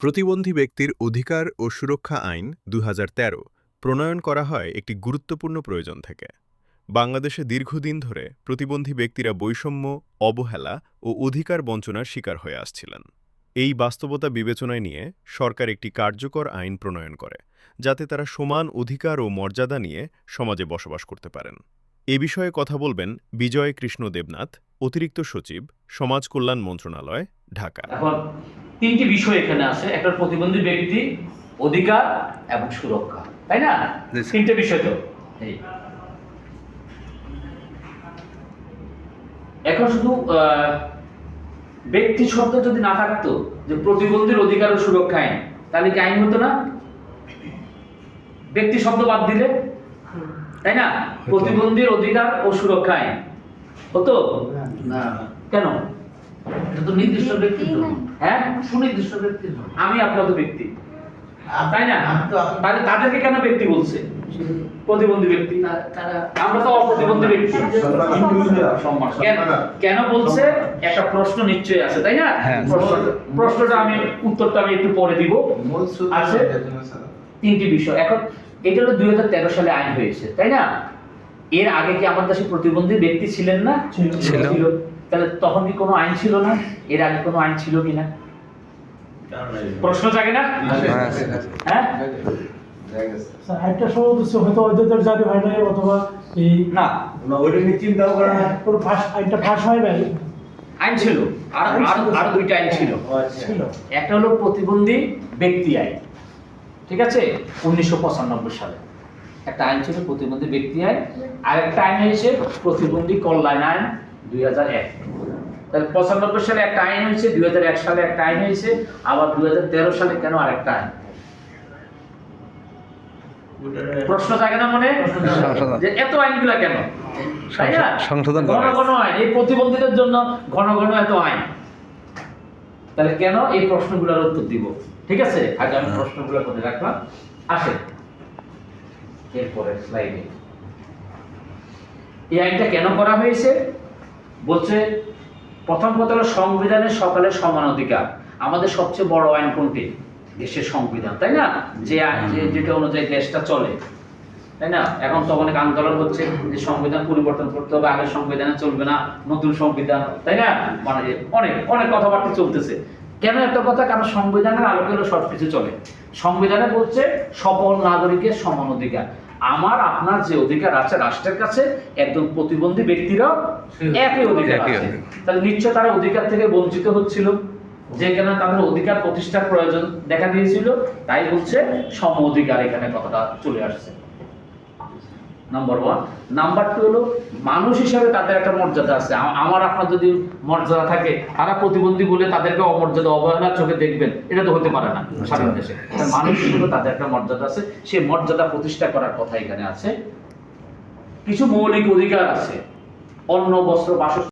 প্রতিবন্ধী ব্যক্তির অধিকার ও সুরক্ষা আইন ২০১৩ প্রণয়ন করা হয় একটি গুরুত্বপূর্ণ প্রয়োজন থেকে। বাংলাদেশে দীর্ঘদিন ধরে প্রতিবন্ধী ব্যক্তিরা বৈষম্য, অবহেলা ও অধিকার বঞ্চনার শিকার হয়ে আসছিলেন। এই বাস্তবতা বিবেচনায় নিয়ে সরকার একটি কার্যকর আইন প্রণয়ন করে, যাতে তারা সমান অধিকার ও মর্যাদা নিয়ে সমাজে বসবাস করতে পারেন। এ বিষয়ে কথা বলবেন বিজয় কৃষ্ণ দেবনাথ, অতিরিক্ত সচিব, সমাজ কল্যাণ মন্ত্রণালয়, ঢাকা। এখন তিনটি বিষয় এখানে আছে, একটা প্রতিবন্ধী ব্যক্তি, অধিকার এবং সুরক্ষা, তাই না? তিনটে বিষয় তো। এখন শুধু ব্যক্তি শব্দ যদি না থাকতো, যে প্রতিবন্ধীর অধিকার ও সুরক্ষা আইন, তাহলে কি আইন হতো না? ব্যক্তি শব্দ বাদ দিলে, তাই না? প্রতিবন্ধীর অধিকার ও সুরক্ষা আইন হতো না। কেন? এটা তো নির্দিষ্ট ব্যক্তির জন্য। হ্যাঁ, সুনির্দিষ্ট ব্যক্তির জন্য। আমি আপনার তো ব্যক্তি, তাই না? তাহলে তাদেরকে কেন ব্যক্তি বলছে? প্রতিবন্ধী ব্যক্তি। আমরা তো অপ্রতিবন্ধী ব্যক্তি। কেন বলছে? একটা প্রশ্ন নিশ্চয়ই আছে, তাই না? প্রশ্নটা উত্তরটা আমি একটু পরে দিব। আছে তিনটি বিষয়। এখন এটা হলো 2013 সালে আইন হয়েছে, তাই না? এর আগে কি আমাদের দেশে প্রতিবন্ধী ব্যক্তি ছিলেন না? ছিল। তাহলে তখন কি কোনো আইন ছিল না? এর আগে কোনো আইন ছিল কিনা? প্রশ্ন জাগে না? হ্যাঁ, একটা সময় তো হয়তো ওদের জারি হয় নাই, অথবা এই না ওইটা নিয়ে চিন্তাও করে না, কোনো আইনটা পাস হয় নাই। আইন ছিল, আর দুইটা আইন ছিল। একটা হলো প্রতিবন্ধী ব্যক্তি আইন, ঠিক আছে, 1995 সালে একটা আইন ছিল প্রতিবন্ধী ব্যক্তি আইন। আর একটা আইন হয়েছে প্রতিবন্ধী কল্যাণ আইন 2001। তাহলে 95 সালে একটা আইন হয়েছে, 2001 সালে একটা আইন হয়েছে, আবার 2013 সালে কেন আরেকটা আইন? প্রশ্ন থাকে না মনে, যে এত আইনগুলা কেন? সংশোধন ঘন ঘন আইন, এই প্রতিবন্ধীদের জন্য ঘন ঘন এত আইন। তাহলে কেন? এই প্রশ্নগুলোর উত্তর দিব, ঠিক আছে? আগে আমি প্রশ্নগুলো করে রাখলাম। আসেন এরপরে স্লাইডে। এই আইনটা কেন করা হয়েছে? বলছে প্রথম কথা হলো সংবিধানের সকলের সমান অধিকার। আমাদের সবচেয়ে বড় আইন কোনটি? দেশের সংবিধান, তাই না? যেটা অনুযায়ী দেশটা চলে, তাই না? এখন তো অনেক আন্দোলন হচ্ছে যে সংবিধান পরিবর্তন করতে হবে, আগের সংবিধানে চলবে না, নতুন সংবিধান, তাই না? মানে অনেক অনেক কথাবার্তা চলতেছে। কেন একটা কথা? কারণ সংবিধানের আলোকে হলো সবকিছু চলে। সংবিধানে বলছে সকল নাগরিকের সমান অধিকার। আমার আপনার যে অধিকার আছে রাষ্ট্রের কাছে, একদম প্রতিবন্ধী ব্যক্তিরাও একই অধিকার আছে। তাহলে নিশ্চয় তারা অধিকার থেকে বঞ্চিত হচ্ছিল, যেখানে তাদের অধিকার প্রতিষ্ঠার প্রয়োজন দেখা দিয়েছিল, তাই বলছে সম অধিকার, এখানে কথাটা চলে আসছে। নাম্বার 1। নাম্বার 2 হলো মানুষ হিসাবে তাদের একটা মর্যাদা আছে। আমার আপনার যদি মর্যাদা থাকে, তারা প্রতিবন্ধী বলে তাদেরকে অমর্যাদা, অবহেলার চোখে দেখবেন, এটা তো হতে পারে না স্বাধীন দেশে। মানুষ হিসেবে তাদের একটা মর্যাদা আছে, সেই মর্যাদা প্রতিষ্ঠা করার কথা এখানে আছে। কিছু মৌলিক অধিকার আছে, অন্ন, বস্ত্র, বাসস্থান।